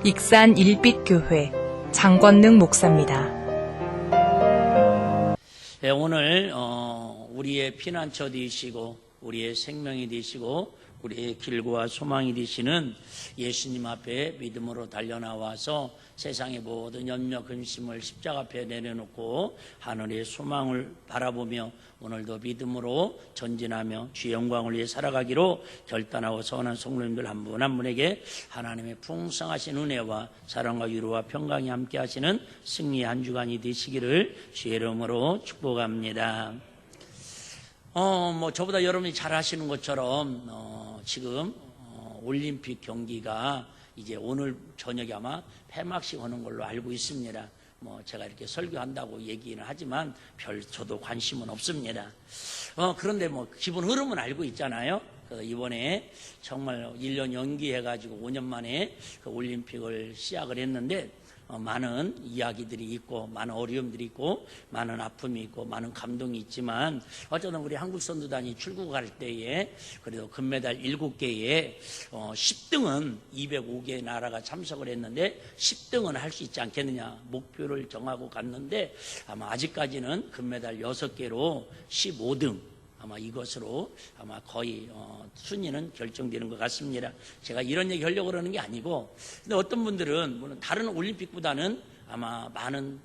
익산 일빛교회 장권능 목사입니다. 네, 오늘 우리의 피난처 되시고 우리의 생명이 되시고 우리의 길과 소망이 되시는 예수님 앞에 믿음으로 달려나와서 세상의 모든 염려 근심을 십자가 앞에 내려놓고 하늘의 소망을 바라보며 오늘도 믿음으로 전진하며 주의 영광을 위해 살아가기로 결단하고 선한 성도님들 한 분 한 분에게 하나님의 풍성하신 은혜와 사랑과 위로와 평강이 함께 하시는 승리의 한 주간이 되시기를 주의 이름으로 축복합니다. 저보다 여러분이 잘 아시는 것처럼 지금 올림픽 경기가 이제 오늘 저녁에 아마 폐막식 하는 걸로 알고 있습니다. 제가 이렇게 설교한다고 얘기는 하지만 저도 관심은 없습니다. 그런데 기본 흐름은 알고 있잖아요. 이번에 정말 1년 연기해가지고 5년 만에 그 올림픽을 시작을 했는데 많은 이야기들이 있고 많은 어려움들이 있고 많은 아픔이 있고 많은 감동이 있지만 어쩌면 우리 한국 선수단이 출국할 때에 그래도 금메달 7개에 10등은 205개 나라가 참석을 했는데 10등은 할 수 있지 않겠느냐 목표를 정하고 갔는데 아마 아직까지는 금메달 6개로 15등 아마 이것으로 아마 거의 순위는 결정되는 것 같습니다. 제가 이런 얘기 하려고 그러는 게 아니고, 근데 어떤 분들은 물론 다른 올림픽보다는 아마 많은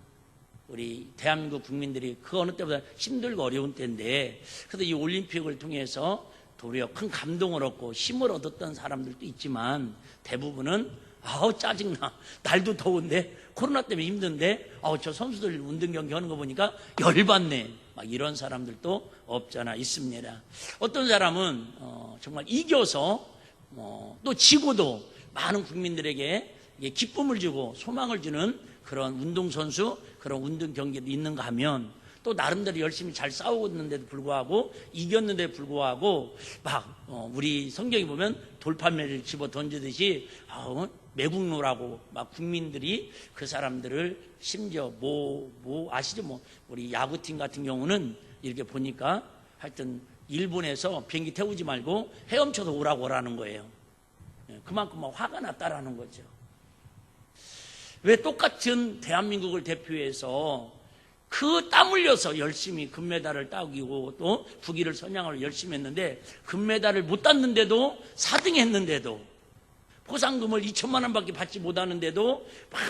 우리 대한민국 국민들이 그 어느 때보다 힘들고 어려운 때인데, 그래도 이 올림픽을 통해서 도리어 큰 감동을 얻고 힘을 얻었던 사람들도 있지만 대부분은 짜증나. 날도 더운데 코로나 때문에 힘든데 저 선수들 운동 경기 하는 거 보니까 열받네. 막 이런 사람들도 없잖아 있습니다. 어떤 사람은 정말 이겨서 또 지고도 많은 국민들에게 기쁨을 주고 소망을 주는 그런 운동선수, 그런 운동 경기도 있는가 하면 또 나름대로 열심히 잘 싸우는데도 불구하고 이겼는데도 불구하고 막 우리 성경에 보면 돌판매를 집어 던지듯이 매국노라고 막 국민들이 그 사람들을 심지어 아시죠? 우리 야구팀 같은 경우는 이렇게 보니까 하여튼 일본에서 비행기 태우지 말고 헤엄쳐서 오라는 거예요. 그만큼 화가 났다라는 거죠. 왜 똑같은 대한민국을 대표해서 그 땀 흘려서 열심히 금메달을 따기고 또 국위를 선양을 열심히 했는데 금메달을 못 땄는데도 4등 했는데도 포상금을 2천만 원밖에 받지 못하는데도 막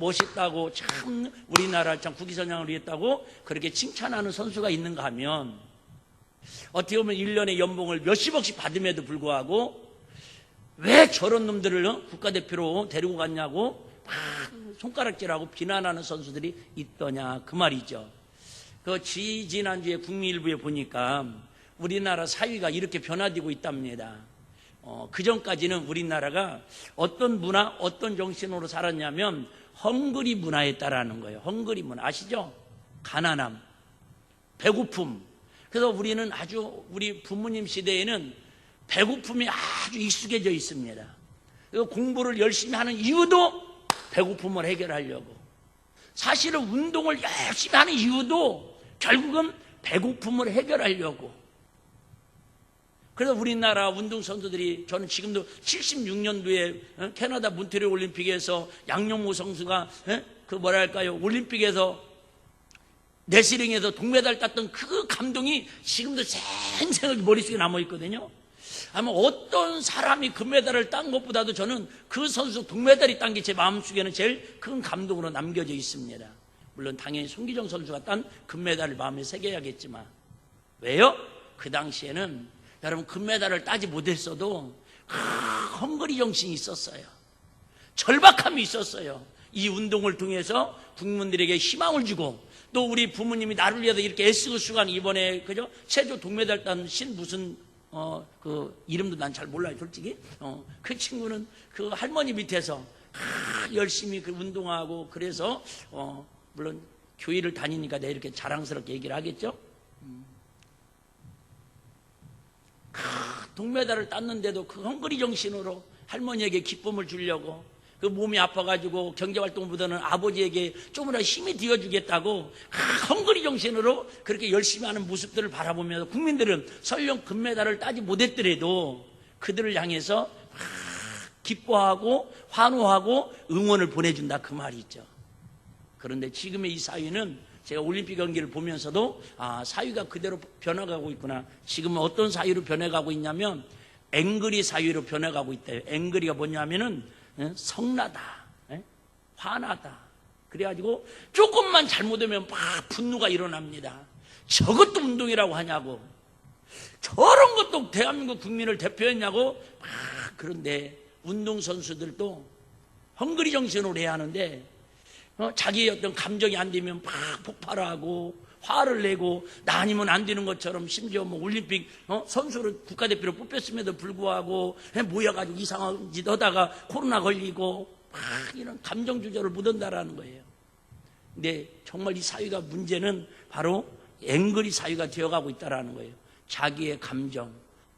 멋있다고 참 우리나라 참 국위 선양을 위했다고 그렇게 칭찬하는 선수가 있는가 하면 어떻게 보면 1년에 연봉을 몇십억씩 받음에도 불구하고 왜 저런 놈들을 국가대표로 데리고 갔냐고 막 손가락질하고 비난하는 선수들이 있더냐 그 말이죠. 지난주에 국민일보에 보니까 우리나라 사회가 이렇게 변화되고 있답니다. 그 전까지는 우리나라가 어떤 문화, 어떤 정신으로 살았냐면 헝그리 문화에 따라하는 거예요. 헝그리 문화 아시죠? 가난함, 배고픔. 그래서 우리는 우리 부모님 시대에는 배고픔이 아주 익숙해져 있습니다. 그리고 공부를 열심히 하는 이유도 배고픔을 해결하려고. 사실은 운동을 열심히 하는 이유도 결국은 배고픔을 해결하려고. 그래서 우리나라 운동선수들이 저는 지금도 76년도에 캐나다 몬트리올 올림픽에서 양용모 선수가 올림픽에서 레슬링에서 동메달 땄던 그 감동이 지금도 생생하게 머릿속에 남아있거든요. 아마 어떤 사람이 금메달을 딴 것보다도 저는 그 선수 동메달이 딴 게 제 마음속에는 제일 큰 감동으로 남겨져 있습니다. 물론 당연히 손기정 선수가 딴 금메달을 마음에 새겨야겠지만 왜요? 그 당시에는 여러분 금메달을 따지 못했어도 헝그리 정신이 있었어요. 절박함이 있었어요. 이 운동을 통해서 국민들에게 희망을 주고 또 우리 부모님이 나를 위해서 이렇게 애쓰고 수고한 이번에 체조 동메달 딴 무슨 그 이름도 난 잘 몰라요 솔직히. 그 친구는 그 할머니 밑에서 열심히 그 운동하고 그래서 물론 교회를 다니니까 내가 이렇게 자랑스럽게 얘기를 하겠죠. 동메달을 땄는데도 그 헝그리 정신으로 할머니에게 기쁨을 주려고 그 몸이 아파가지고 경제활동보다는 아버지에게 조금이라도 힘이 되어주겠다고 헝그리 정신으로 그렇게 열심히 하는 모습들을 바라보면서 국민들은 설령 금메달을 따지 못했더라도 그들을 향해서 기뻐하고 환호하고 응원을 보내준다 그 말이 있죠. 그런데 지금의 이 사회는 제가 올림픽 경기를 보면서도 사회가 그대로 변해가고 있구나. 지금은 어떤 사회로 변해가고 있냐면 앵그리 사회로 변해가고 있대요. 앵그리가 뭐냐면은 성나다, 화나다. 그래가지고 조금만 잘못하면 막 분노가 일어납니다. 저것도 운동이라고 하냐고, 저런 것도 대한민국 국민을 대표했냐고. 그런데 운동선수들도 헝그리 정신으로 해야 하는데 자기의 어떤 감정이 안 되면 막 폭발하고 화를 내고 나 아니면 안 되는 것처럼, 심지어 뭐 올림픽 선수를 국가대표로 뽑혔음에도 불구하고 모여가지고 이상한 짓 하다가 코로나 걸리고 막 이런 감정 조절을 못한다라는 거예요. 근데 정말 이 사회가 문제는 바로 앵그리 사회가 되어가고 있다라는 거예요. 자기의 감정,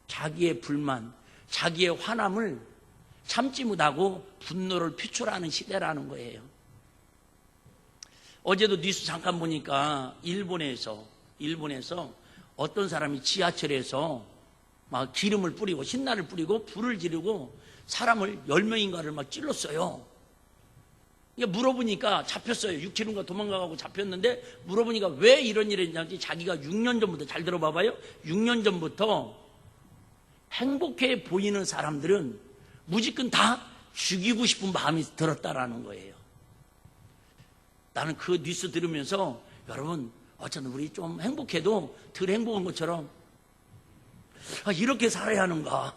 자기의 불만, 자기의 화남을 참지 못하고 분노를 표출하는 시대라는 거예요. 어제도 뉴스 잠깐 보니까 일본에서 어떤 사람이 지하철에서 막 기름을 뿌리고 신나를 뿌리고 불을 지르고 사람을 10명인가를 막 찔렀어요. 물어보니까 잡혔어요. 6km인가 도망가고 잡혔는데, 물어보니까 왜 이런 일을 했냐지, 자기가 6년 전부터, 잘 들어봐봐요, 6년 전부터 행복해 보이는 사람들은 무조건 다 죽이고 싶은 마음이 들었다라는 거예요. 나는 그 뉴스 들으면서, 여러분 어쩌면 우리 좀 행복해도 덜 행복한 것처럼 이렇게 살아야 하는가.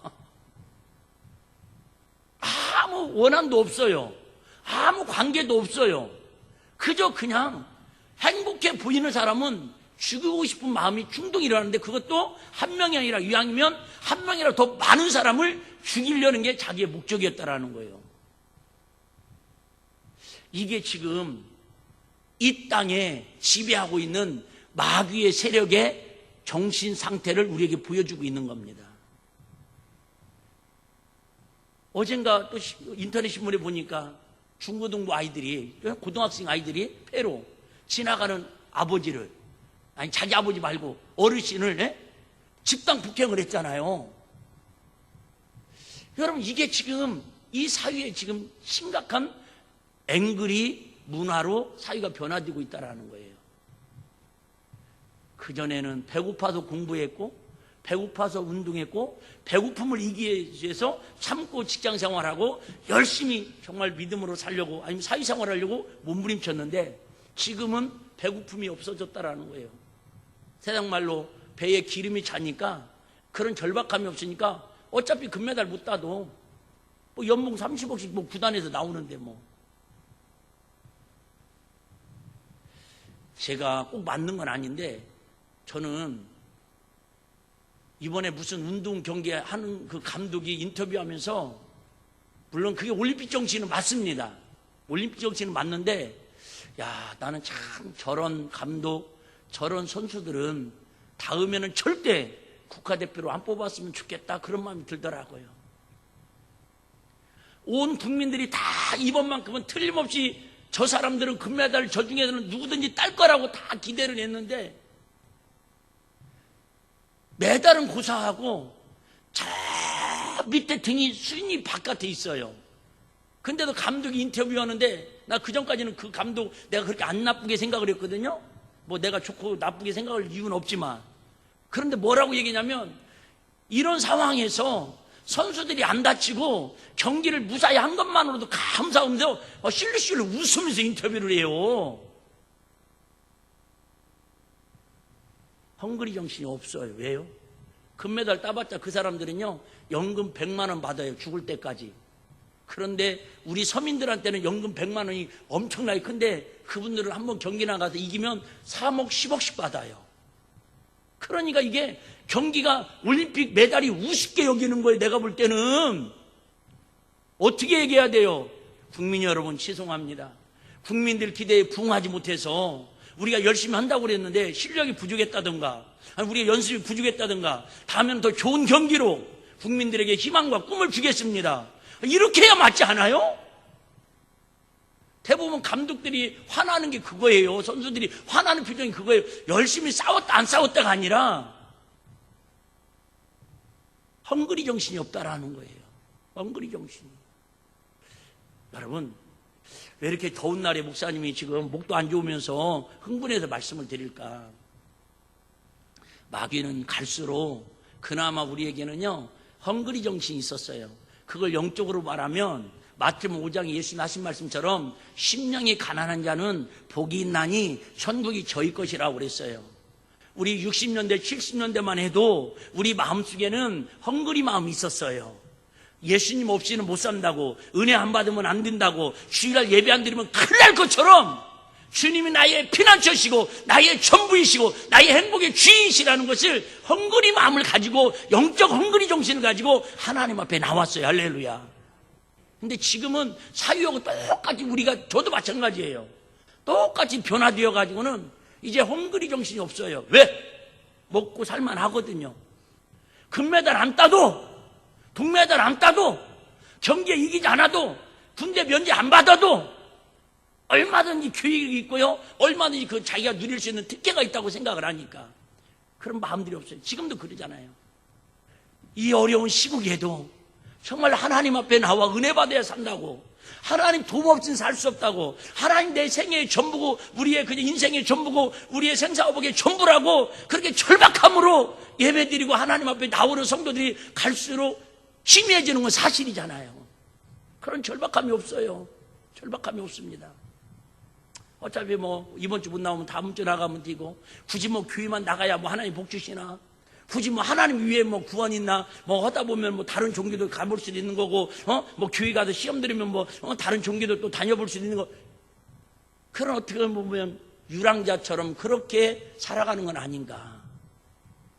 아무 원한도 없어요. 아무 관계도 없어요. 그저 그냥 행복해 보이는 사람은 죽이고 싶은 마음이 충동이 일어나는데, 그것도 한 명이 아니라 이왕이면 한 명이라 더 많은 사람을 죽이려는 게 자기의 목적이었다라는 거예요. 이게 지금 이 땅에 지배하고 있는 마귀의 세력의 정신 상태를 우리에게 보여주고 있는 겁니다. 어젠가 또 인터넷 신문에 보니까 중고등부 아이들이, 고등학생 아이들이 패로 지나가는 아버지를, 아니 자기 아버지 말고 어르신을 집단 폭행을 했잖아요. 여러분, 이게 지금 이 사회에 지금 심각한 앵그리 문화로 사회가 변화되고 있다는 거예요. 그전에는 배고파서 공부했고, 배고파서 운동했고, 배고픔을 이기기 위해서 참고 직장생활하고 열심히 정말 믿음으로 살려고, 아니면 사회생활하려고 몸부림쳤는데, 지금은 배고픔이 없어졌다라는 거예요. 세상 말로 배에 기름이 차니까, 그런 절박함이 없으니까 어차피 금메달 못 따도 뭐 연봉 30억씩 뭐 구단에서 나오는데 뭐. 제가 꼭 맞는 건 아닌데, 저는 이번에 무슨 운동 경기 하는 그 감독이 인터뷰하면서, 물론 그게 올림픽 정신은 맞습니다. 올림픽 정신은 맞는데, 야, 나는 참 저런 감독, 저런 선수들은 다음에는 절대 국가대표로 안 뽑았으면 좋겠다, 그런 마음이 들더라고요. 온 국민들이 다 이번만큼은 틀림없이 저 사람들은 금메달, 저 중에서는 누구든지 딸 거라고 다 기대를 했는데, 메달은 고사하고 저 밑에 등이 순위 바깥에 있어요. 근데도 감독이 인터뷰하는데, 나 그전까지는 그 감독 내가 그렇게 안 나쁘게 생각을 했거든요. 뭐 내가 좋고 나쁘게 생각할 이유는 없지만, 그런데 뭐라고 얘기냐면, 이런 상황에서 선수들이 안 다치고 경기를 무사히 한 것만으로도 감사하면서 실루실루 웃으면서 인터뷰를 해요. 헝그리 정신이 없어요. 왜요? 금메달 따봤자 그 사람들은요, 연금 100만 원 받아요. 죽을 때까지. 그런데 우리 서민들한테는 연금 100만 원이 엄청나게 큰데, 그분들은 한번 경기 나가서 이기면 3억, 10억씩 받아요. 그러니까 이게 경기가 올림픽 메달이 우습게 여기는 거예요. 내가 볼 때는. 어떻게 얘기해야 돼요? 국민 여러분, 죄송합니다. 국민들 기대에 부응하지 못해서 우리가 열심히 한다고 그랬는데 실력이 부족했다든가, 우리의 연습이 부족했다든가, 다음에는 더 좋은 경기로 국민들에게 희망과 꿈을 주겠습니다, 이렇게 해야 맞지 않아요? 대부분 감독들이 화나는 게 그거예요. 선수들이 화나는 표정이 그거예요. 열심히 싸웠다 안 싸웠다가 아니라 헝그리 정신이 없다라는 거예요. 헝그리 정신이. 여러분, 왜 이렇게 더운 날에 목사님이 지금 목도 안 좋으면서 흥분해서 말씀을 드릴까? 마귀는 갈수록 그나마 우리에게는요, 헝그리 정신이 있었어요. 그걸 영적으로 말하면 마태복음 5장에 예수님 하신 말씀처럼 심령이 가난한 자는 복이 있나니 천국이 저희 것이라고 그랬어요. 우리 60년대, 70년대만 해도 우리 마음속에는 헝그리 마음이 있었어요. 예수님 없이는 못 산다고, 은혜 안 받으면 안 된다고, 주일날 예배 안 드리면 큰일 날 것처럼 주님이 나의 피난처시고 나의 전부이시고 나의 행복의 주인이시라는 것을 헝그리 마음을 가지고, 영적 헝그리 정신을 가지고 하나님 앞에 나왔어요. 할렐루야. 근데 지금은 사유하고 똑같이 우리가, 저도 마찬가지예요. 똑같이 변화되어 가지고는 이제 헝그리 정신이 없어요. 왜? 먹고 살만 하거든요. 금메달 안 따도, 동메달 안 따도, 경기에 이기지 않아도, 군대 면제 안 받아도 얼마든지 교육이 있고요, 얼마든지 그 자기가 누릴 수 있는 특혜가 있다고 생각을 하니까 그런 마음들이 없어요. 지금도 그러잖아요. 이 어려운 시국에도 정말 하나님 앞에 나와 은혜 받아야 산다고, 하나님 도움 없이는 살 수 없다고, 하나님 내 생애의 전부고 우리의 그냥 인생의 전부고 우리의 생사업의 전부라고 그렇게 절박함으로 예배드리고 하나님 앞에 나오는 성도들이 갈수록 희미해지는 건 사실이잖아요. 그런 절박함이 없어요. 절박함이 없습니다. 어차피 뭐 이번 주 못 나오면 다음 주 나가면 되고, 굳이 뭐 교회만 나가야 뭐 하나님 복 주시나, 굳이 뭐 하나님 위에 뭐 구원 있나, 뭐 하다 보면 뭐 다른 종교도 가볼 수도 있는 거고, 뭐 교회 가서 시험 들으면 뭐 다른 종교도 또 다녀볼 수도 있는 거. 그런 어떻게 보면 유랑자처럼 그렇게 살아가는 건 아닌가,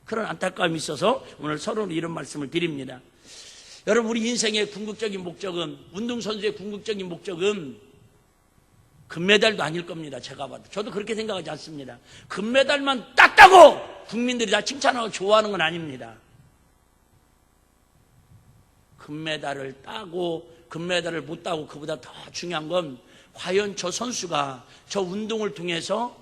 그런 안타까움이 있어서 오늘 서로 이런 말씀을 드립니다. 여러분, 우리 인생의 궁극적인 목적은, 운동선수의 궁극적인 목적은 금메달도 아닐 겁니다. 제가 봐도. 저도 그렇게 생각하지 않습니다. 금메달만 땄다고 국민들이 다 칭찬하고 좋아하는 건 아닙니다. 금메달을 따고 금메달을 못 따고 그보다 더 중요한 건, 과연 저 선수가 저 운동을 통해서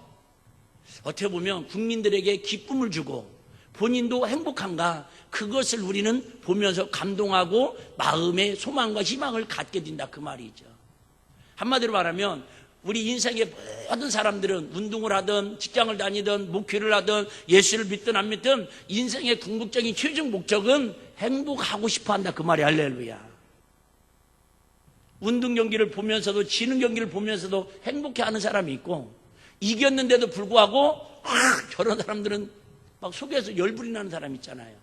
어떻게 보면 국민들에게 기쁨을 주고 본인도 행복한가, 그것을 우리는 보면서 감동하고 마음의 소망과 희망을 갖게 된다, 그 말이죠. 한마디로 말하면 우리 인생의 모든 사람들은 운동을 하든 직장을 다니든 목회를 하든 예수를 믿든 안 믿든 인생의 궁극적인 최종 목적은 행복하고 싶어한다, 그 말이 할렐루야. 운동 경기를 보면서도, 지는 경기를 보면서도 행복해하는 사람이 있고, 이겼는데도 불구하고 저런 사람들은 막 속에서 열불이 나는 사람 있잖아요.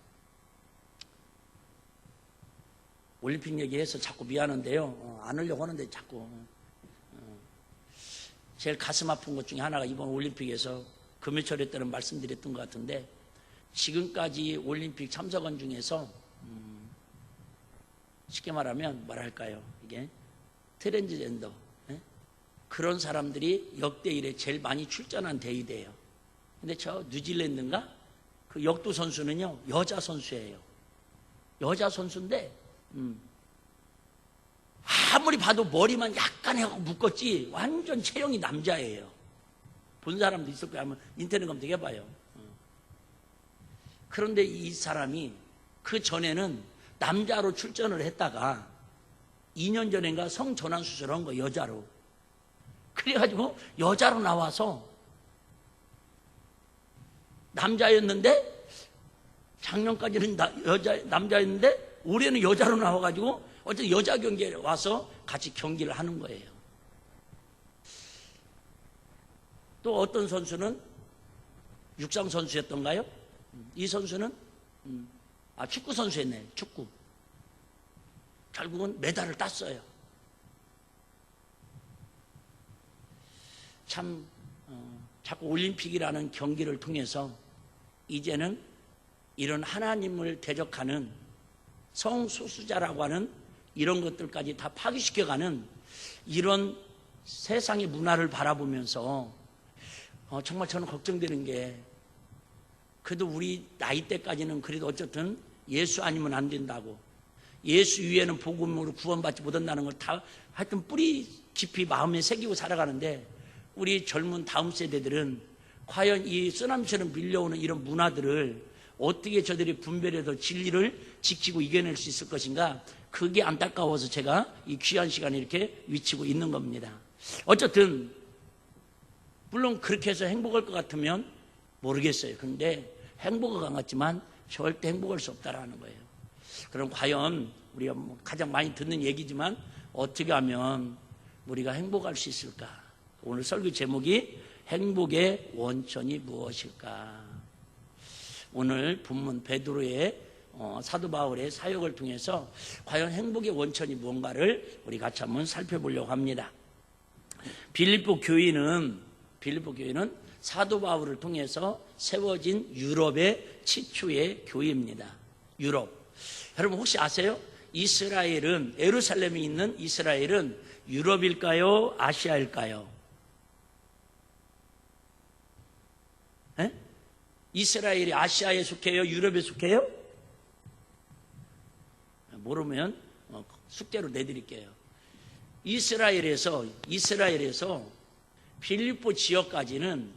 올림픽 얘기해서 자꾸 미안한데요, 안 하려고 하는데 자꾸. 제일 가슴 아픈 것 중에 하나가 이번 올림픽에서 금요철에 때는 말씀드렸던 것 같은데, 지금까지 올림픽 참석원 중에서 쉽게 말하면 뭐랄까요, 이게 트랜스젠더, 그런 사람들이 역대 이래 제일 많이 출전한 대회예요. 근데 저 뉴질랜드인가 그 역도 선수는요, 여자 선수예요. 여자 선수인데 아무리 봐도 머리만 약간 하고 묶었지 완전 체형이 남자예요. 본 사람도 있을 거야. 한번 인터넷 검색해봐요. 그런데 이 사람이 그 전에는 남자로 출전을 했다가 2년 전인가 성전환 수술을 한 거, 여자로. 그래가지고 여자로 나와서 남자였는데, 작년까지는 남자였는데 올해는 여자로 나와가지고 어쨌든 여자 경기에 와서 같이 경기를 하는 거예요. 또 어떤 선수는 육상 선수였던가요? 이 선수는 축구 선수였네. 축구. 결국은 메달을 땄어요. 참 자꾸 올림픽이라는 경기를 통해서 이제는 이런 하나님을 대적하는 성소수자라고 하는 이런 것들까지 다 파괴시켜가는 이런 세상의 문화를 바라보면서 정말 저는 걱정되는 게, 그래도 우리 나이 때까지는 그래도 어쨌든 예수 아니면 안 된다고, 예수 위에는 복음으로 구원받지 못한다는 걸 다 하여튼 뿌리 깊이 마음에 새기고 살아가는데, 우리 젊은 다음 세대들은 과연 이 쓰나미처럼 밀려오는 이런 문화들을 어떻게 저들이 분별해서 진리를 지키고 이겨낼 수 있을 것인가, 그게 안타까워서 제가 이 귀한 시간에 이렇게 위치고 있는 겁니다. 어쨌든 물론 그렇게 해서 행복할 것 같으면 모르겠어요. 그런데 행복은 같지만 절대 행복할 수 없다라는 거예요. 그럼 과연 우리가 가장 많이 듣는 얘기지만 어떻게 하면 우리가 행복할 수 있을까? 오늘 설교 제목이 행복의 원천이 무엇일까? 오늘 본문 베드로의 사도 바울의 사역을 통해서 과연 행복의 원천이 뭔가를 우리 같이 한번 살펴보려고 합니다. 빌립보 교회는 사도 바울을 통해서 세워진 유럽의 최초의 교회입니다. 유럽. 여러분 혹시 아세요? 이스라엘은, 예루살렘에 있는 이스라엘은 유럽일까요? 아시아일까요? 에? 이스라엘이 아시아에 속해요? 유럽에 속해요? 모르면 숙제로 내드릴게요. 이스라엘에서 빌립보 지역까지는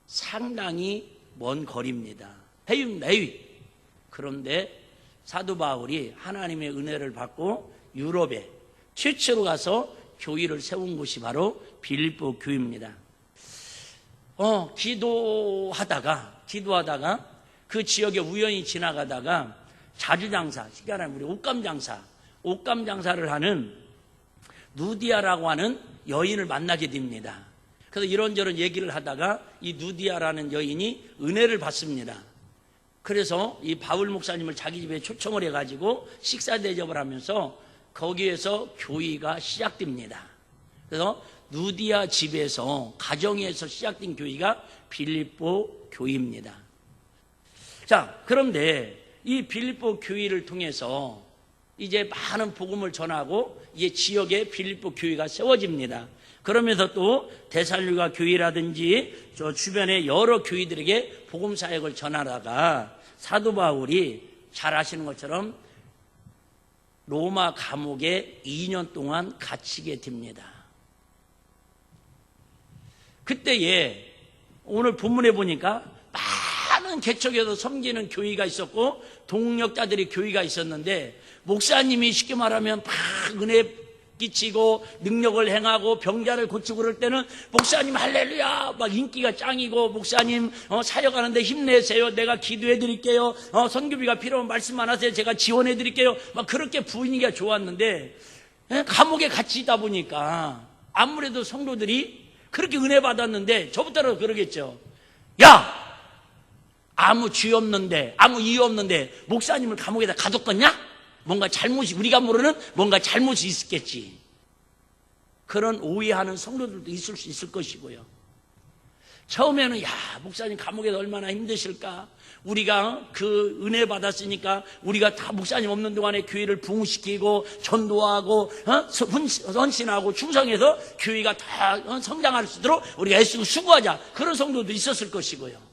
상당히 먼 거리입니다. 해위입니다. 해위. 그런데 사도 바울이 하나님의 은혜를 받고 유럽에 최초로 가서 교회를 세운 곳이 바로 빌립보 교회입니다. 기도하다가 그 지역에 우연히 지나가다가 자주장사, 쉽게 말하면 우리 옷감장사를 하는 누디아라고 하는 여인을 만나게 됩니다. 그래서 이런저런 얘기를 하다가 이 누디아라는 여인이 은혜를 받습니다. 그래서 이 바울 목사님을 자기 집에 초청을 해가지고 식사 대접을 하면서 거기에서 교회가 시작됩니다. 그래서 누디아 집에서, 가정에서 시작된 교회가 빌립보 교회입니다. 자, 그런데 이 빌립보 교회를 통해서 이제 많은 복음을 전하고 이제 지역에 빌립보 교회가 세워집니다. 그러면서 또 데살로니가 교회라든지 저 주변의 여러 교회들에게 복음 사역을 전하다가 사도 바울이 잘 아시는 것처럼 로마 감옥에 2년 동안 갇히게 됩니다. 그때에 오늘 본문에 보니까 많은 개척에서 섬기는 교회가 있었고 동력자들이 교회가 있었는데 목사님이 쉽게 말하면 막 은혜 끼치고 능력을 행하고 병자를 고치고 그럴 때는 목사님 할렐루야 막 인기가 짱이고 목사님 사역하는데 힘내세요. 내가 기도해 드릴게요. 선교비가 필요하면 말씀만 하세요. 제가 지원해 드릴게요. 막 그렇게 분위기가 좋았는데 감옥에 갇혀 있다 보니까 아무래도 성도들이 그렇게 은혜 받았는데 저부터라도 그러겠죠. 야! 아무 죄 없는데 아무 이유 없는데 목사님을 감옥에다 가뒀겠냐? 뭔가 잘못이, 우리가 모르는 뭔가 잘못이 있었겠지. 그런 오해하는 성도들도 있을 수 있을 것이고요. 처음에는 야, 목사님 감옥에서 얼마나 힘드실까? 우리가 그 은혜 받았으니까 우리가 다 목사님 없는 동안에 교회를 부흥시키고 전도하고 헌신하고 충성해서 교회가 다 성장할 수 있도록 우리가 애쓰고 수고하자. 그런 성도도 있었을 것이고요.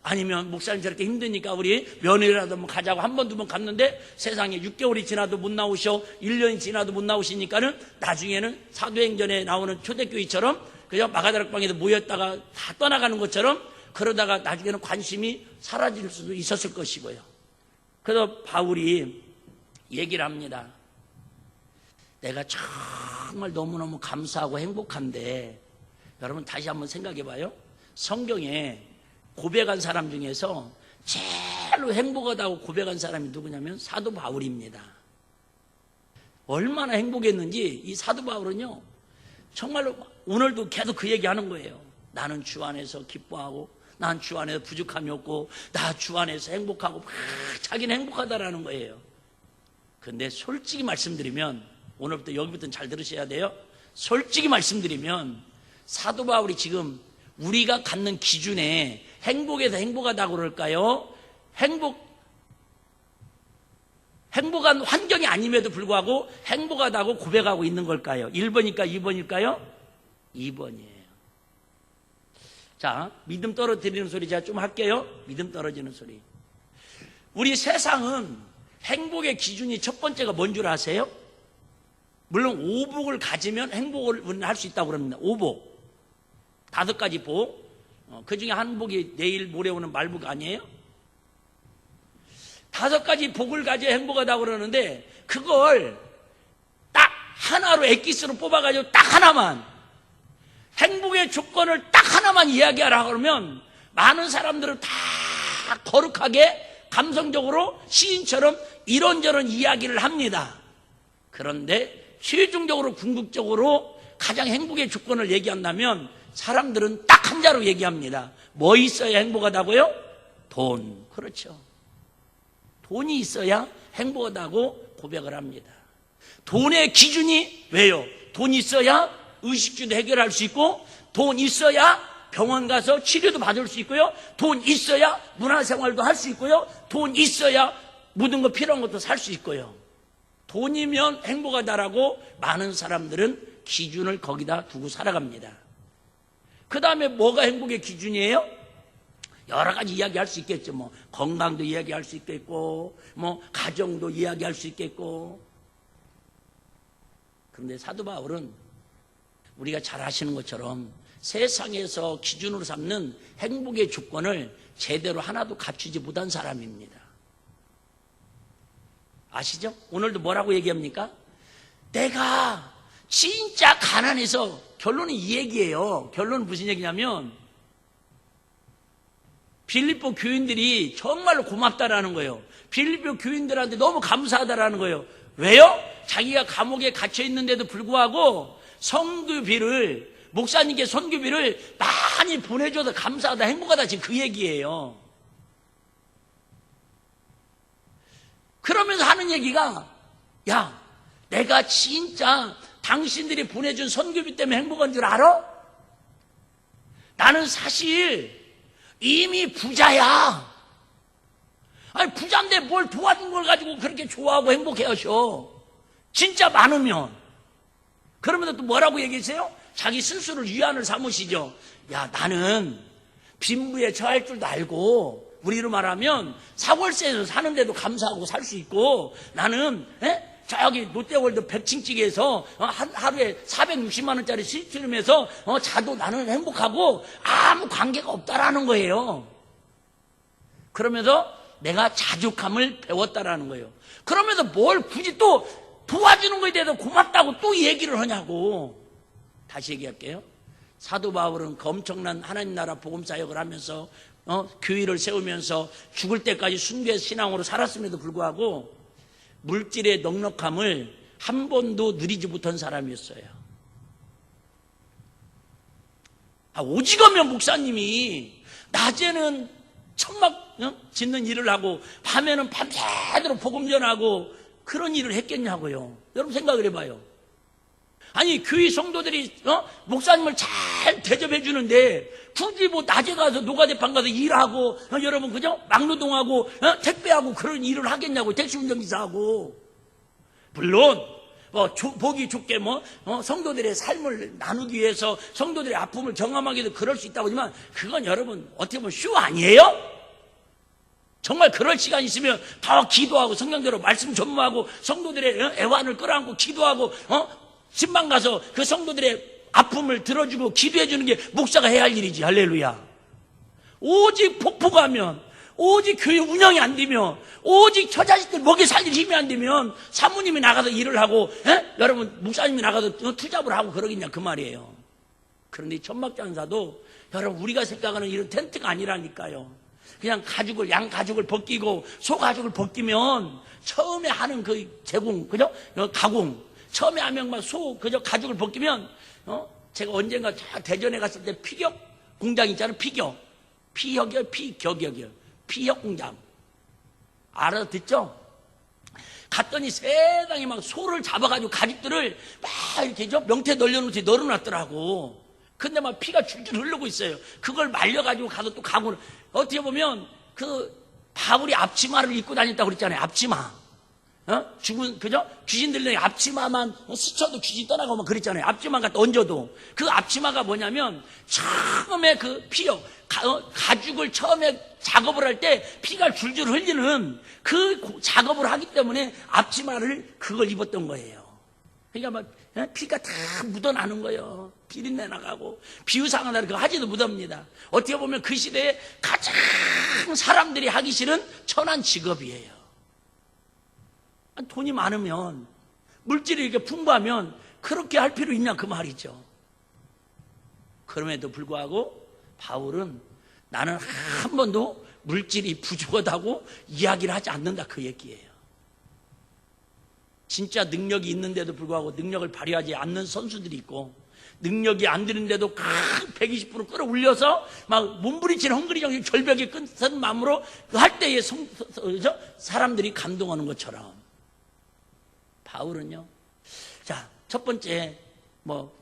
아니면 목사님 저렇게 힘드니까 우리 면회라도 한번 가자고 한 번, 두 번 갔는데 세상에 6개월이 지나도 못 나오셔, 1년이 지나도 못 나오시니까는 나중에는 사도행전에 나오는 초대교회처럼 그저 마가다락방에서 모였다가 다 떠나가는 것처럼 그러다가 나중에는 관심이 사라질 수도 있었을 것이고요. 그래서 바울이 얘기를 합니다. 내가 정말 너무너무 감사하고 행복한데 여러분 다시 한번 생각해 봐요. 성경에 고백한 사람 중에서 제일로 행복하다고 고백한 사람이 누구냐면 사도 바울입니다. 얼마나 행복했는지 이 사도 바울은요 정말로 오늘도 계속 그 얘기하는 거예요. 나는 주 안에서 기뻐하고 난 주 안에서 부족함이 없고 나 주 안에서 행복하고 막 자기는 행복하다라는 거예요. 근데 솔직히 말씀드리면 오늘부터 여기부터는 잘 들으셔야 돼요. 솔직히 말씀드리면 사도 바울이 지금 우리가 갖는 기준에 행복에서 행복하다고 그럴까요? 행복한 환경이 아님에도 불구하고 행복하다고 고백하고 있는 걸까요? 1번일까 2번일까요? 2번이에요. 자, 믿음 떨어뜨리는 소리 제가 좀 할게요. 믿음 떨어지는 소리. 우리 세상은 행복의 기준이 첫 번째가 뭔 줄 아세요? 물론 오복을 가지면 행복을 할 수 있다고 그럽니다. 오복. 5가지 복. 그 중에 한 복이 내일 모레 오는 말복 아니에요? 5가지 복을 가져야 행복하다고 그러는데 그걸 딱 하나로 엑기스로 뽑아가지고 딱 하나만, 행복의 조건을 딱 하나만 이야기하라 그러면 많은 사람들은 다 거룩하게 감성적으로 시인처럼 이런저런 이야기를 합니다. 그런데 최종적으로 궁극적으로 가장 행복의 조건을 얘기한다면 사람들은 딱 한 자로 얘기합니다. 뭐 있어야 행복하다고요? 돈. 그렇죠. 돈이 있어야 행복하다고 고백을 합니다. 돈의 기준이 왜요? 돈 있어야 의식주도 해결할 수 있고, 돈 있어야 병원 가서 치료도 받을 수 있고요, 돈 있어야 문화생활도 할 수 있고요, 돈 있어야 모든 거 필요한 것도 살 수 있고요. 돈이면 행복하다라고 많은 사람들은 기준을 거기다 두고 살아갑니다. 그 다음에 뭐가 행복의 기준이에요? 여러 가지 이야기할 수 있겠죠. 뭐 건강도 이야기할 수 있겠고, 뭐 가정도 이야기할 수 있겠고. 그런데 사도 바울은 우리가 잘 아시는 것처럼 세상에서 기준으로 삼는 행복의 조건을 제대로 하나도 갖추지 못한 사람입니다. 아시죠? 오늘도 뭐라고 얘기합니까? 내가 진짜 가난해서, 결론은 이 얘기예요. 결론은 무슨 얘기냐면 빌립보 교인들이 정말로 고맙다라는 거예요. 빌립보 교인들한테 너무 감사하다라는 거예요. 왜요? 자기가 감옥에 갇혀 있는데도 불구하고 선교비를, 목사님께 선교비를 많이 보내줘서 감사하다, 행복하다, 지금 그 얘기예요. 그러면서 하는 얘기가, 야, 내가 진짜 당신들이 보내준 선교비 때문에 행복한 줄 알아? 나는 사실 이미 부자야. 아니, 부자인데 뭘 도와준 걸 가지고 그렇게 좋아하고 행복해 하셔. 진짜 많으면. 그러면서 또 뭐라고 얘기하세요? 자기 스스로를 위안을 삼으시죠. 야, 나는 빈부에 처할 줄도 알고, 우리로 말하면 사골세에서 사는데도 감사하고 살 수 있고, 나는 저기 롯데월드 백층찌개에서 하루에 460만 원짜리 수입하면서 자도 나는 행복하고 아무 관계가 없다라는 거예요. 그러면서 내가 자족함을 배웠다라는 거예요. 그러면서 뭘 굳이 또 도와주는 거에 대해서 고맙다고 또 얘기를 하냐고. 다시 얘기할게요. 사도 바울은 그 엄청난 하나님 나라 복음 사역을 하면서 교회를 세우면서 죽을 때까지 순교의 신앙으로 살았음에도 불구하고 물질의 넉넉함을 한 번도 누리지 못한 사람이었어요. 오직하면 목사님이 낮에는 천막 짓는 일을 하고 밤에는 밤새도록 복음 전하고 그런 일을 했겠냐고요. 여러분 생각을 해봐요. 아니, 교회 성도들이 목사님을 잘 대접해 주는데 굳이 뭐 낮에 가서 노가대판 가서 일하고 여러분 그죠? 막노동하고 택배하고 그런 일을 하겠냐고. 택시 운전기사하고. 물론 보기 좋게 성도들의 삶을 나누기 위해서 성도들의 아픔을 경험하기도 그럴 수 있다고 하지만 그건 여러분 어떻게 보면 쇼 아니에요? 정말 그럴 시간 있으면 더 기도하고 성경대로 말씀 전무하고 성도들의 애환을 끌어안고 기도하고 신방 가서 그 성도들의 아픔을 들어주고 기도해 주는 게 목사가 해야 할 일이지. 할렐루야. 오직 폭포가면, 오직 교회 운영이 안 되면, 오직 처자식들 먹여 살릴 힘이 안 되면 사모님이 나가서 일을 하고 여러분 목사님이 나가서 투잡을 하고 그러겠냐 그 말이에요. 그런데 천막장사도 여러분 우리가 생각하는 이런 텐트가 아니라니까요. 그냥 양 가죽을 벗기고 소 가죽을 벗기면 처음에 하는 그 제공, 그죠? 가공. 처음에 하면 그저 가죽을 벗기면, 제가 언젠가 대전에 갔을 때 피격 공장 있잖아요. 피격이요. 피격 공장. 알아서 듣죠? 갔더니 세상에 막 소를 잡아가지고 가죽들을 막 이렇게 명태 널어놨더라고. 근데 막 피가 줄줄 흐르고 있어요. 그걸 말려가지고 가서 또 가고, 어떻게 보면 그 바울이 앞치마를 입고 다녔다고 그랬잖아요. 앞치마. 죽은, 그죠? 귀신들이 앞치마만 스쳐도 귀신 떠나고 막 그랬잖아요. 앞치마 갖다 얹어도. 그 앞치마가 뭐냐면, 처음에 그 가죽을 처음에 작업을 할 때 피가 줄줄 흘리는 그 작업을 하기 때문에 앞치마를 그걸 입었던 거예요. 그러니까 막 피가 다 묻어나는 거예요. 비린내 나가고. 비유상하다 그거 하지도 못합니다. 어떻게 보면 그 시대에 가장 사람들이 하기 싫은 천한 직업이에요. 돈이 많으면, 물질이 이렇게 풍부하면 그렇게 할 필요 있냐 그 말이죠. 그럼에도 불구하고 바울은 나는 한 번도 물질이 부족하다고 이야기를 하지 않는다 그 얘기예요. 진짜 능력이 있는데도 불구하고 능력을 발휘하지 않는 선수들이 있고, 능력이 안 되는데도 120% 끌어올려서 막 몸부림치는 헝그리정신 절벽에 끈선 마음으로 할 때에 사람들이 감동하는 것처럼 바울은요. 자, 첫 번째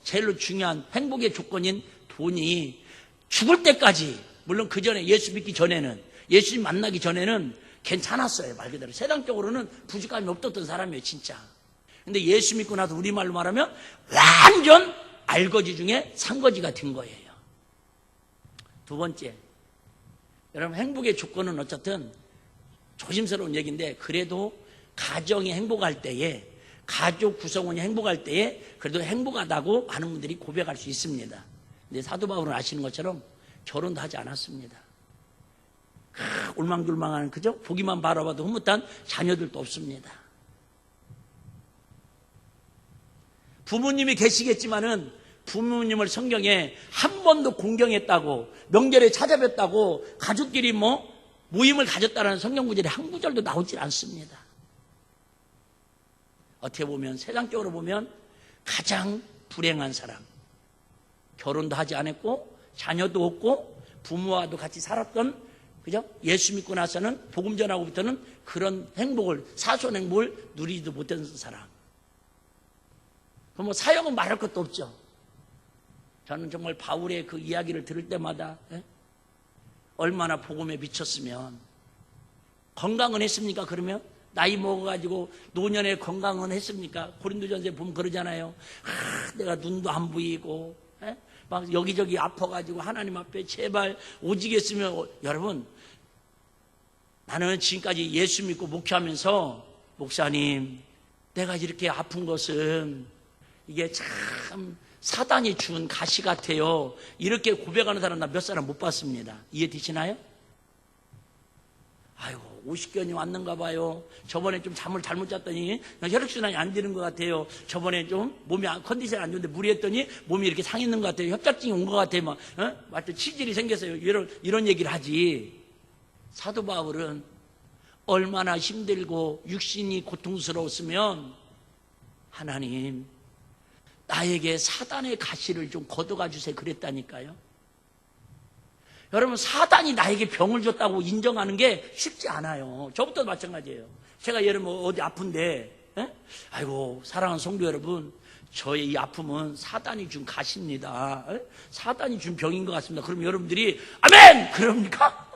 제일로 중요한 행복의 조건인 돈이 죽을 때까지, 물론 그 전에 예수 믿기 전에는, 예수님 만나기 전에는 괜찮았어요. 말 그대로 세상적으로는 부족함이 없었던 사람이에요 진짜. 근데 예수 믿고 나서 우리말로 말하면 완전 알거지 중에 산거지가 된 거예요. 두 번째, 여러분 행복의 조건은 어쨌든 조심스러운 얘기인데, 그래도 가정이 행복할 때에, 가족 구성원이 행복할 때에 그래도 행복하다고 많은 분들이 고백할 수 있습니다. 근데 사도 바울은 아시는 것처럼 결혼도 하지 않았습니다. 올망졸망한, 그죠? 보기만 바라봐도 흐뭇한 자녀들도 없습니다. 부모님이 계시겠지만은 부모님을 성경에 한 번도 공경했다고, 명절에 찾아뵙다고, 가족끼리 모임을 가졌다는 성경 구절이 한 구절도 나오질 않습니다. 어떻게 보면, 세상적으로 보면 가장 불행한 사람, 결혼도 하지 않았고 자녀도 없고 부모와도 같이 살았던, 그죠? 예수 믿고 나서는, 복음 전하고부터는 그런 행복을, 사소한 행복을 누리지도 못한 사람. 그럼 사역은 말할 것도 없죠. 저는 정말 바울의 그 이야기를 들을 때마다 얼마나 복음에 미쳤으면. 건강은 했습니까? 그러면 나이 먹어가지고 노년에 건강은 했습니까? 고린도전서에 보면 그러잖아요. 내가 눈도 안 보이고 막 여기저기 아파가지고 하나님 앞에 제발 오직했으면. 여러분, 나는 지금까지 예수 믿고 목회하면서, 목사님, 내가 이렇게 아픈 것은 이게 참 사단이 준 가시 같아요, 이렇게 고백하는 사람 나 몇 사람 못 봤습니다. 이해되시나요? 아이고, 50견이 왔는가 봐요. 저번에 좀 잠을 잘못 잤더니 혈액순환이 안 되는 것 같아요. 저번에 좀 몸이 컨디션이 안 좋은데 무리했더니 몸이 이렇게 상했는 것 같아요. 협착증이 온 것 같아요. 막, 완전 치질이 생겼어요. 이런 얘기를 하지. 사도 바울은 얼마나 힘들고 육신이 고통스러웠으면, 하나님, 나에게 사단의 가시를 좀 걷어가 주세요 그랬다니까요. 여러분, 사단이 나에게 병을 줬다고 인정하는 게 쉽지 않아요. 저부터도 마찬가지예요. 제가 예를 어디 아픈데, 아이고, 사랑하는 성도 여러분, 저의 이 아픔은 사단이 준 가시입니다. 사단이 준 병인 것 같습니다. 그럼 여러분들이 아멘! 그럽니까?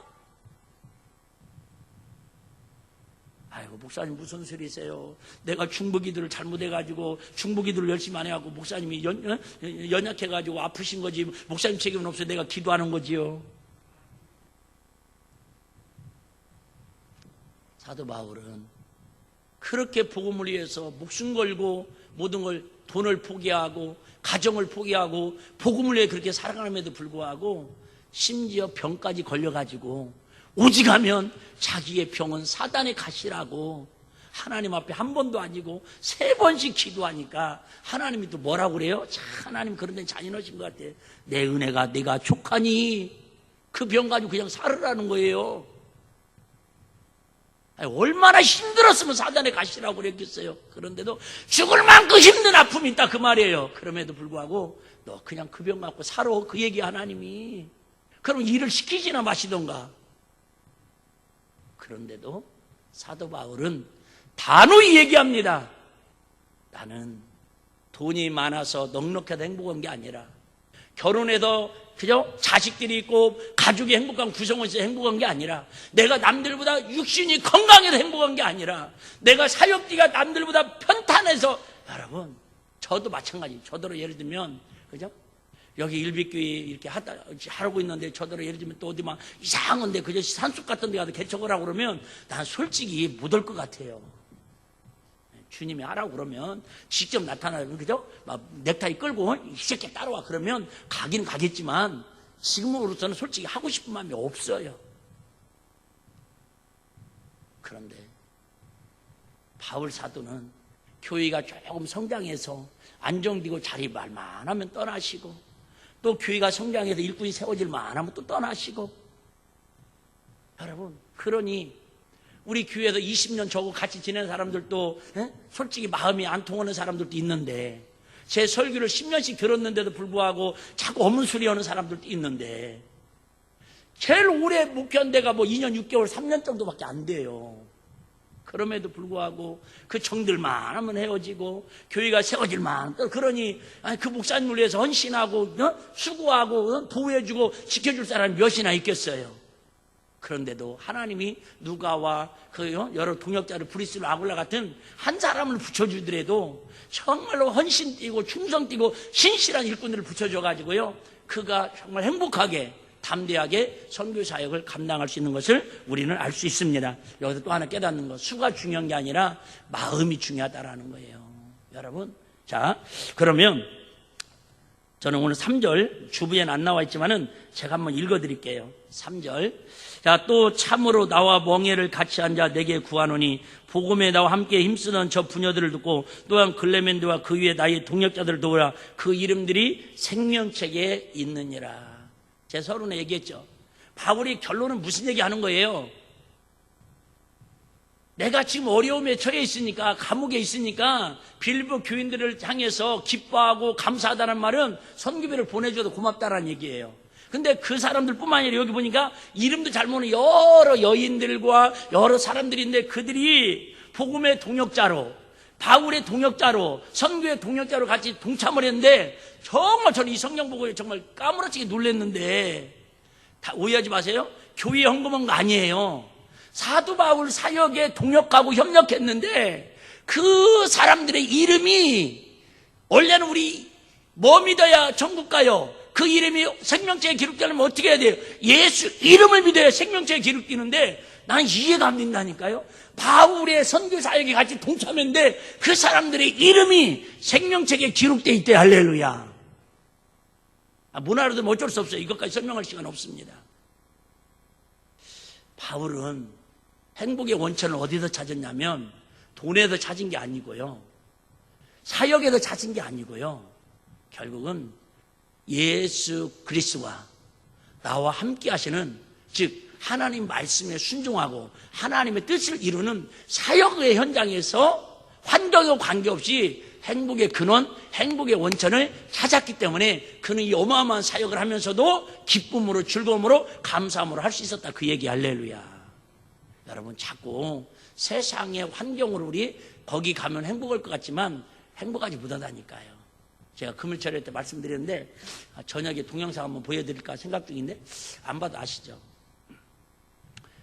아이고, 목사님 무슨 소리세요? 내가 중보기도를 잘못해가지고, 중보기도를 열심히 안 해가지고 목사님이 연약해가지고 아프신 거지, 목사님 책임은 없어요. 내가 기도하는 거지요. 사도 바울은 그렇게 복음을 위해서 목숨 걸고 모든 걸, 돈을 포기하고 가정을 포기하고 복음을 위해 그렇게 살아감에도 불구하고 심지어 병까지 걸려가지고 오직하면 자기의 병은 사단의 가시라고 하나님 앞에 한 번도 아니고 3번씩 기도하니까 하나님이 또 뭐라고 그래요? 참, 하나님 그런 데는 잔인하신 것 같아. 내 은혜가 내가 족하니 그 병 가지고 그냥 살으라는 거예요. 얼마나 힘들었으면 사단의 가시라고 그랬겠어요. 그런데도 죽을 만큼 힘든 아픔이 있다 그 말이에요. 그럼에도 불구하고 너 그냥 그 병 갖고 살아, 그 얘기 하나님이. 그럼 일을 시키지나 마시던가. 그런데도 사도 바울은 단호히 얘기합니다. 나는 돈이 많아서 넉넉해서 행복한 게 아니라, 결혼해서 그죠? 자식들이 있고 가족이 행복한 구성원이 있어서 행복한 게 아니라, 내가 남들보다 육신이 건강해서 행복한 게 아니라, 내가 사역지가 남들보다 편탄해서. 여러분, 저도 마찬가지. 저더러 예를 들면, 그죠? 여기 일비교회 이렇게 하고 있는데, 저더러 예를 들면 또 어디 막 이상한데, 그저 산속 같은 데 가서 개척을 하고 그러면 난 솔직히 못 올 것 같아요. 주님이 하라고 그러면 직접 나타나면, 그죠? 막 넥타이 끌고 이 새끼 따라와 그러면 가긴 가겠지만, 지금으로서는 솔직히 하고 싶은 마음이 없어요. 그런데 바울 사도는 교회가 조금 성장해서 안정되고 자리 말만하면 떠나시고, 또 교회가 성장해서 일꾼이 세워질 만하면 또 떠나시고. 여러분, 그러니 우리 교회에서 20년 저고 같이 지낸 사람들도 솔직히 마음이 안 통하는 사람들도 있는데, 제 설교를 10년씩 들었는데도 불구하고 자꾸 어문소리 하는 사람들도 있는데, 제일 오래 목회한 데가 뭐 2년 6개월 3년 정도밖에 안 돼요. 그럼에도 불구하고 그 정들만 하면 헤어지고 교회가 세워질만, 그러니 그 목사님을 위해서 헌신하고 수고하고 보호해주고 지켜줄 사람이 몇이나 있겠어요. 그런데도 하나님이 누가와 그 여러 동역자를 브리스로 아굴라 같은 한 사람을 붙여주더라도 정말로 헌신 띠고 충성 띠고 신실한 일꾼들을 붙여줘가지고요, 그가 정말 행복하게 담대하게 선교 사역을 감당할 수 있는 것을 우리는 알 수 있습니다. 여기서 또 하나 깨닫는 것, 수가 중요한 게 아니라 마음이 중요하다라는 거예요. 여러분, 자, 그러면 저는 오늘 3절 주부에는 안 나와 있지만은 제가 한번 읽어드릴게요. 3절. 자, 또 참으로 나와 멍에를 같이 앉아 내게 구하노니 복음에 나와 함께 힘쓰던 저 부녀들을 듣고 또한 글레멘드와 그 위에 나의 동역자들을 도우라. 그 이름들이 생명책에 있느니라. 제 서론에 얘기했죠. 바울이 결론은 무슨 얘기하는 거예요? 내가 지금 어려움에 처해 있으니까, 감옥에 있으니까 빌보 교인들을 향해서 기뻐하고 감사하다는 말은 선교비를 보내줘도 고맙다라는 얘기예요. 근데 그 사람들뿐만 아니라 여기 보니까 이름도 잘 모르는 여러 여인들과 여러 사람들인데, 그들이 복음의 동역자로, 바울의 동역자로, 선교의 동역자로 같이 동참을 했는데, 정말 저는 이 성경 보고 정말 까무러치게 놀랐는데, 다 오해하지 마세요. 교회 헌금한 거 아니에요. 사도 바울 사역에 동역하고 협력했는데, 그 사람들의 이름이 원래는 우리 뭐 믿어야 천국 가요? 그 이름이 생명책에 기록되려면 어떻게 해야 돼요? 예수 이름을 믿어야 생명책에 기록되는데, 나는 이해가 안 된다니까요. 바울의 선교 사역에 같이 동참했는데 그 사람들의 이름이 생명책에 기록되어 있대. 할렐루야. 문화로도 어쩔 수 없어요. 이것까지 설명할 시간 없습니다. 바울은 행복의 원천을 어디서 찾았냐면 돈에서 찾은 게 아니고요, 사역에서 찾은 게 아니고요, 결국은 예수 그리스도와 나와 함께 하시는, 즉 하나님 말씀에 순종하고 하나님의 뜻을 이루는 사역의 현장에서 환경과 관계없이 행복의 근원, 행복의 원천을 찾았기 때문에 그는 이 어마어마한 사역을 하면서도 기쁨으로, 즐거움으로, 감사함으로 할 수 있었다. 그 얘기. 할렐루야. 여러분, 자꾸 세상의 환경으로 우리 거기 가면 행복할 것 같지만 행복하지 못하다니까요. 제가 금요일철에 때 말씀드렸는데, 저녁에 동영상 한번 보여드릴까 생각 중인데 안 봐도 아시죠?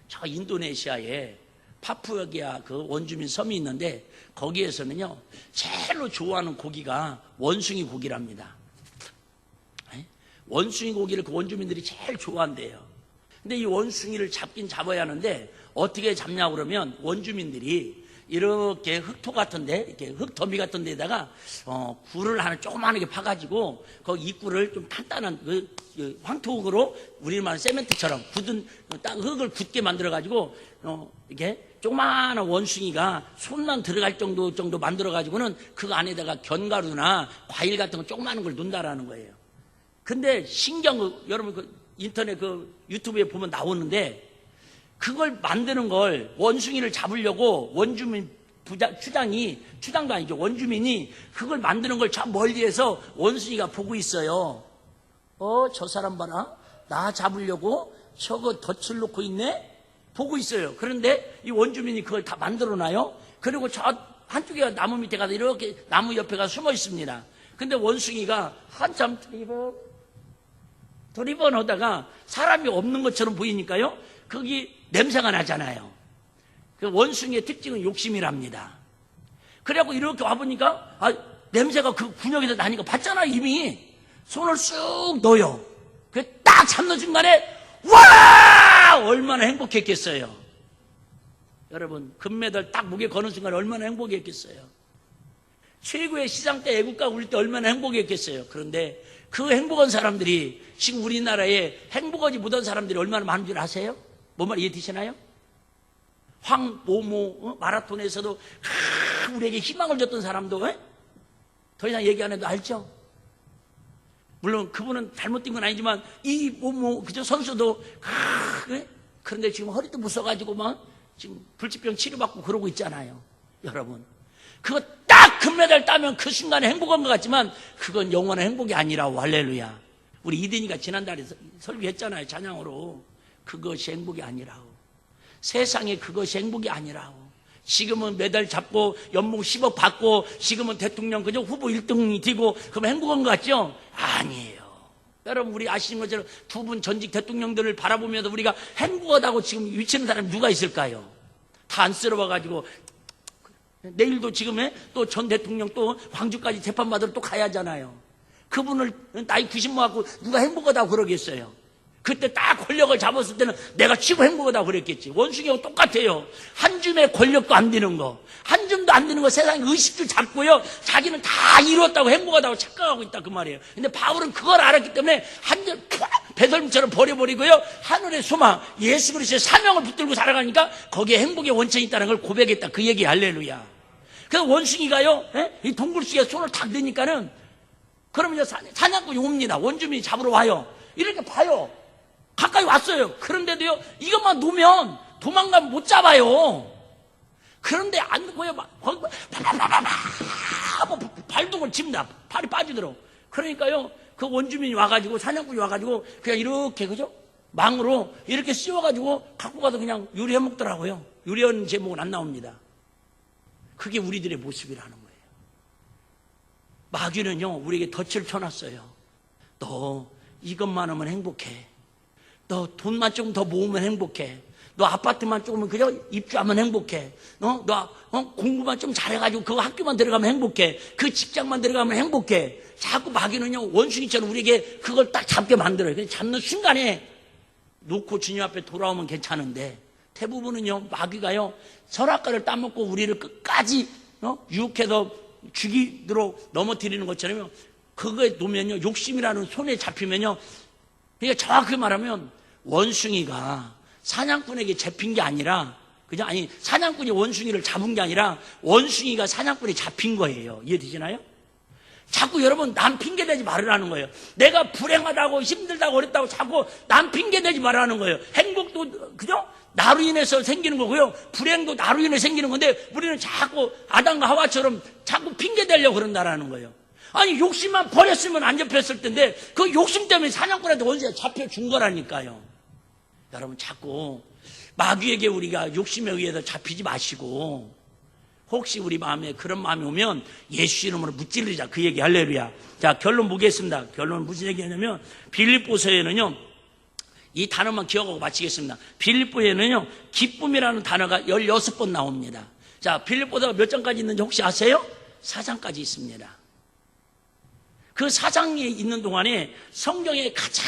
저 인도네시아에 파푸아기아 그 원주민 섬이 있는데, 거기에서는요 제일로 좋아하는 고기가 원숭이 고기랍니다. 원숭이 고기를 그 원주민들이 제일 좋아한대요. 근데 이 원숭이를 잡긴 잡아야 하는데 어떻게 잡냐고 그러면, 원주민들이 이렇게 흙토 같은데, 이렇게 흙더미 같은 데다가 굴을 하나 조그마하게 파가지고 거기 입구를 좀 탄탄한 그 황토흙으로, 우리말 세멘트처럼 굳은 딱 흙을 굳게 만들어가지고 이렇게 조그마한 원숭이가 손만 들어갈 정도 만들어가지고는 그 안에다가 견과류나 과일 같은 거 조그마한 걸 넣는다라는 거예요. 근데 신기한 거, 여러분 그 인터넷 그 유튜브에 보면 나오는데, 그걸 만드는 걸 원숭이를 잡으려고 원주민 추장도 아니죠, 원주민이 그걸 만드는 걸 저 멀리에서 원숭이가 보고 있어요. 저 사람 봐라, 나 잡으려고 저거 덫을 놓고 있네? 보고 있어요. 그런데 이 원주민이 그걸 다 만들어놔요. 그리고 저 한쪽에 나무 밑에 가서 이렇게 나무 옆에 가서 숨어 있습니다. 근데 원숭이가 한참 드리번 하다가 사람이 없는 것처럼 보이니까요, 거기 냄새가 나잖아요. 그 원숭이의 특징은 욕심이랍니다. 그래갖고 이렇게 와보니까 냄새가 그 군역에서 나니까 봤잖아. 이미 손을 쑥 넣어요. 그 딱 잡는 순간에 와! 얼마나 행복했겠어요. 여러분, 금메달 딱 목에 거는 순간에 얼마나 행복했겠어요. 최고의 시장 때 애국가 울릴 때 얼마나 행복했겠어요. 그런데 그 행복한 사람들이 지금 우리나라에 행복하지 못한 사람들이 얼마나 많은 줄 아세요? 뭔 말 이해되시나요? 황모모 마라톤에서도 우리에게 희망을 줬던 사람도 더 이상 얘기 안 해도 알죠? 물론 그분은 잘못된 건 아니지만 이 모모 그저 선수도 그런데 지금 허리도 부서가지고 막 지금 불치병 치료받고 그러고 있잖아요. 여러분, 그거 딱 금메달 따면 그 순간에 행복한 것 같지만 그건 영원한 행복이 아니라고. 할렐루야. 우리 이든이가 지난달에 설교했잖아요. 찬양으로. 그것이 행복이 아니라고. 세상에 그것이 행복이 아니라고. 지금은 메달 잡고 연봉 10억 받고 지금은 대통령 그저 후보 1등이 되고 그럼 행복한 것 같죠? 아니에요. 여러분, 우리 아시는 것처럼 두 분 전직 대통령들을 바라보면서 우리가 행복하다고 지금 위치는 사람이 누가 있을까요? 다 안쓰러워가지고 내일도 지금에 또 전 대통령 또 광주까지 재판받으러 또 가야 하잖아요. 그분을 나이 90 먹고 누가 행복하다고 그러겠어요? 그때 딱 권력을 잡았을 때는 내가 최고 행복하다고 그랬겠지. 원숭이하고 똑같아요. 한 줌의 권력도 안 되는 거, 한 줌도 안 되는 거 세상에 의식줄 잡고요, 자기는 다 이뤘다고 행복하다고 착각하고 있다 그 말이에요. 근데 바울은 그걸 알았기 때문에 한 줌 배설물처럼 버려버리고요, 하늘의 소망 예수 그리스도의 사명을 붙들고 살아가니까 거기에 행복의 원천이 있다는 걸 고백했다 그 얘기. 할렐루야. 그래서 원숭이가요, 이 동굴 속에 손을 탁 대니까는 그러면 이제 사냥꾼이 옵니다. 원주민이 잡으러 와요. 이렇게 봐요. 가까이 왔어요. 그런데도요, 이것만 놓으면 도망가면 못 잡아요. 그런데 안 놓고요, 막 발동을 칩니다. 발이 빠지도록. 그러니까요, 그 원주민이 와가지고, 사냥꾼이 와가지고, 그냥 이렇게, 그죠? 망으로 이렇게 씌워가지고 갖고 가서 그냥 요리해 먹더라고요. 요리하는 제목은 안 나옵니다. 그게 우리들의 모습이라는 거예요. 마귀는요, 우리에게 덫을 펴놨어요. 너 이것만 하면 행복해. 너 돈만 조금 더 모으면 행복해. 너 아파트만 조금 그저 입주하면 행복해. 너 공부만 좀 잘해가지고 그 학교만 들어가면 행복해. 그 직장만 들어가면 행복해. 자꾸 마귀는요, 원숭이처럼 우리에게 그걸 딱 잡게 만들어요. 그래서 잡는 순간에 놓고 주님 앞에 돌아오면 괜찮은데, 대부분은요, 마귀가요, 선악과를 따먹고 우리를 끝까지 유혹해서 죽이도록 넘어뜨리는 것처럼요, 그거에 놓으면요, 욕심이라는 손에 잡히면요, 그러니까 정확히 말하면 원숭이가 사냥꾼에게 잡힌 게 아니라, 그죠? 아니, 사냥꾼이 원숭이를 잡은 게 아니라 원숭이가 사냥꾼에 잡힌 거예요. 이해되시나요? 자꾸 여러분 남 핑계대지 말으라는 거예요. 내가 불행하다고 힘들다고 어렵다고 자꾸 남 핑계대지 말라는 거예요. 행복도 그죠? 나로 인해서 생기는 거고요, 불행도 나로 인해 생기는 건데 우리는 자꾸 아담과 하와처럼 자꾸 핑계대려고 그런다라는 거예요. 아니, 욕심만 버렸으면 안 잡혔을 텐데 그 욕심 때문에 사냥꾼한테 원수가 잡혀준 거라니까요. 여러분, 자꾸 마귀에게 우리가 욕심에 의해서 잡히지 마시고, 혹시 우리 마음에 그런 마음이 오면 예수 이름으로 무찌르자 그 얘기. 할렐루야. 자, 결론 보겠습니다. 결론은 무슨 얘기냐면, 빌립보서에는요, 이 단어만 기억하고 마치겠습니다. 빌립보에는요, 기쁨이라는 단어가 16번 나옵니다. 자, 빌립보서가 몇 장까지 있는지 혹시 아세요? 4장까지 있습니다. 그 4장에 있는 동안에 성경에 가장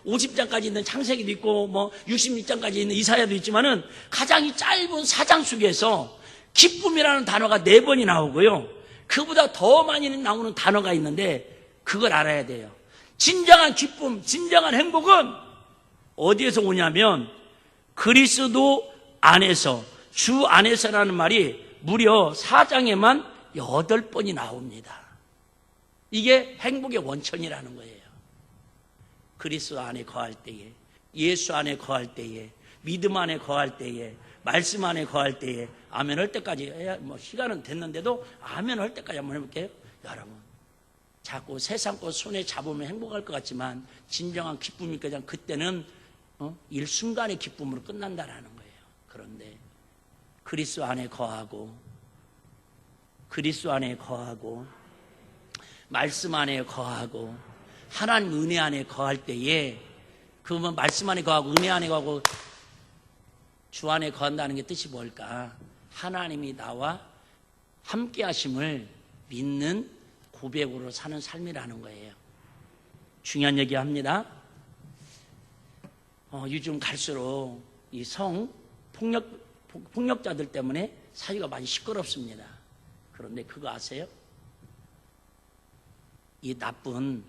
50장까지 있는 창세기도 있고 66장까지 있는 이사야도 있지만은 가장 짧은 4장 속에서 기쁨이라는 단어가 4번이 나오고요, 그보다 더 많이 나오는 단어가 있는데 그걸 알아야 돼요. 진정한 기쁨, 진정한 행복은 어디에서 오냐면 그리스도 안에서, 주 안에서라는 말이 무려 4장에만 8번이 나옵니다. 이게 행복의 원천이라는 거예요. 그리스도 안에 거할 때에, 예수 안에 거할 때에, 믿음 안에 거할 때에, 말씀 안에 거할 때에, 아멘 할 때까지, 시간은 됐는데도 아멘 할 때까지 한번 해볼게요. 여러분, 자꾸 세상 것 손에 잡으면 행복할 것 같지만 진정한 기쁨이 그냥 그때는 일순간의 기쁨으로 끝난다라는 거예요. 그런데 그리스도 안에 거하고, 그리스도 안에 거하고, 말씀 안에 거하고, 하나님 은혜 안에 거할 때에, 그러면 말씀 안에 거하고 은혜 안에 거하고 주 안에 거한다는 게 뜻이 뭘까? 하나님이 나와 함께 하심을 믿는 고백으로 사는 삶이라는 거예요. 중요한 얘기 합니다. 요즘 갈수록 이 폭력자들 때문에 사회가 많이 시끄럽습니다. 그런데 그거 아세요? 이 나쁜,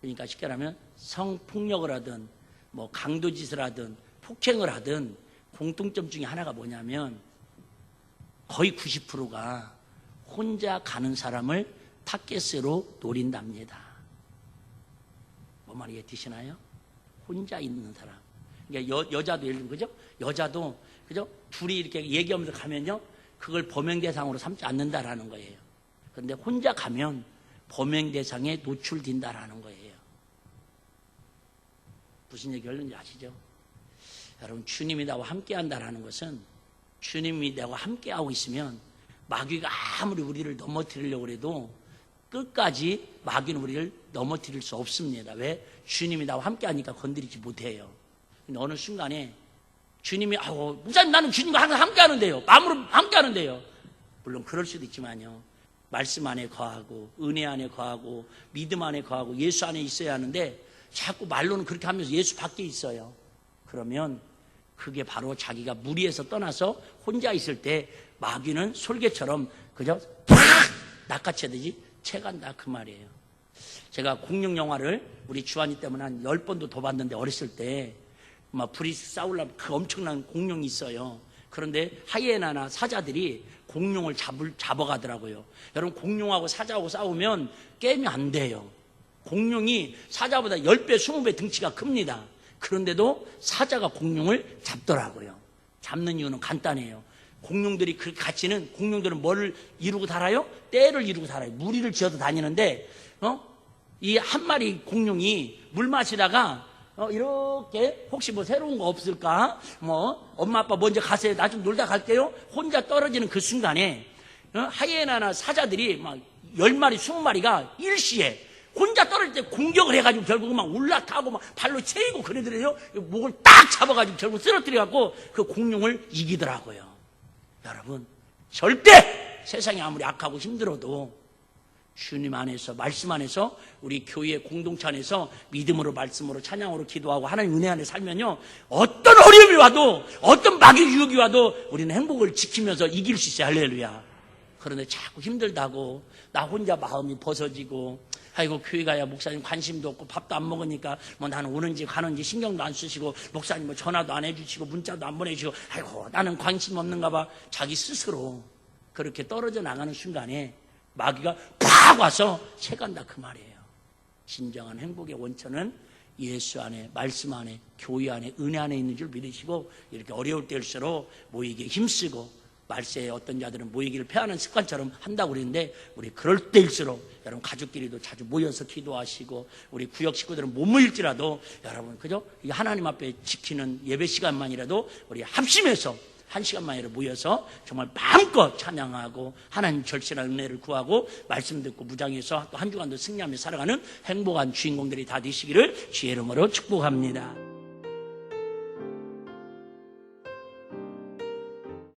그러니까 쉽게 말하면 성폭력을 하든 강도짓을 하든 폭행을 하든 공통점 중에 하나가 뭐냐면 거의 90%가 혼자 가는 사람을 타겟으로 노린답니다. 뭔 말이 이해되시나요? 혼자 있는 사람. 그러니까 여자도 예를 들면 그죠? 여자도 그죠? 둘이 이렇게 얘기하면서 가면요, 그걸 범행 대상으로 삼지 않는다라는 거예요. 그런데 혼자 가면 범행 대상에 노출된다라는 거예요. 무슨 얘기 하는지 아시죠? 여러분, 주님이 나와 함께 한다라는 것은, 주님이 나와 함께 하고 있으면 마귀가 아무리 우리를 넘어뜨리려고 해도 끝까지 마귀는 우리를 넘어뜨릴 수 없습니다. 왜? 주님이 나와 함께 하니까 건드리지 못해요. 근데 어느 순간에 주님이, 목사님 나는 주님과 항상 함께 하는데요, 마음으로 함께 하는데요. 물론 그럴 수도 있지만요, 말씀 안에 거하고 은혜 안에 거하고 믿음 안에 거하고 예수 안에 있어야 하는데 자꾸 말로는 그렇게 하면서 예수 밖에 있어요. 그러면 그게 바로 자기가 무리에서 떠나서 혼자 있을 때 마귀는 솔개처럼 그저 팍 낚아채 듯이 채간다, 그 말이에요. 제가 공룡 영화를 우리 주한이 때문에 한 10번도 더 봤는데, 어렸을 때 막 불이 싸우려면 그 엄청난 공룡이 있어요. 그런데 하이에나나 사자들이 공룡을 잡아가더라고요. 여러분, 공룡하고 사자하고 싸우면 게임이 안 돼요. 공룡이 사자보다 10배, 20배 등치가 큽니다. 그런데도 사자가 공룡을 잡더라고요. 잡는 이유는 간단해요. 공룡들이 그렇게 갇히는, 공룡들은 뭘 이루고 살아요? 떼를 이루고 살아요. 무리를 지어서 다니는데, 이 한 마리 공룡이 물 마시다가 이렇게 혹시 뭐 새로운 거 없을까? 엄마 아빠 먼저 가세요, 나 좀 놀다 갈게요. 혼자 떨어지는 그 순간에 하이에나나 사자들이 막 10마리, 20마리가 일시에 혼자 떨어질 때 공격을 해가지고 결국 막 올라타고 막 발로 채이고 그러더래요. 목을 딱 잡아가지고 결국 쓰러뜨려갖고 그 공룡을 이기더라고요. 여러분, 절대 세상이 아무리 악하고 힘들어도 주님 안에서, 말씀 안에서, 우리 교회 공동체 안에서 믿음으로, 말씀으로, 찬양으로 기도하고 하나님 은혜 안에 살면요, 어떤 어려움이 와도, 어떤 마귀 유혹이 와도 우리는 행복을 지키면서 이길 수 있어요. 할렐루야. 그런데 자꾸 힘들다고, 나 혼자 마음이 벗어지고, 아이고 교회 가야 목사님 관심도 없고 밥도 안 먹으니까 뭐 나는 오는지 가는지 신경도 안 쓰시고, 목사님 뭐 전화도 안 해주시고 문자도 안 보내주시고, 아이고 나는 관심 없는가 봐. 자기 스스로 그렇게 떨어져 나가는 순간에 마귀가 팍 와서 채간다, 그 말이에요. 진정한 행복의 원천은 예수 안에, 말씀 안에, 교회 안에, 은혜 안에 있는 줄 믿으시고, 이렇게 어려울 때일수록 모이기에 힘쓰고, 말세에 어떤 자들은 모이기를 패하는 습관처럼 한다고 그랬는데, 우리 그럴 때일수록 여러분 가족끼리도 자주 모여서 기도하시고, 우리 구역 식구들은 못 모일지라도 여러분 그죠? 이 하나님 앞에 지키는 예배 시간만이라도 우리 합심해서 1시간만이라도 모여서 정말 마음껏 찬양하고 하나님 절실한 은혜를 구하고 말씀 듣고 무장해서 또 한 주간도 승리하며 살아가는 행복한 주인공들이 다 되시기를 주의 이름으로 축복합니다.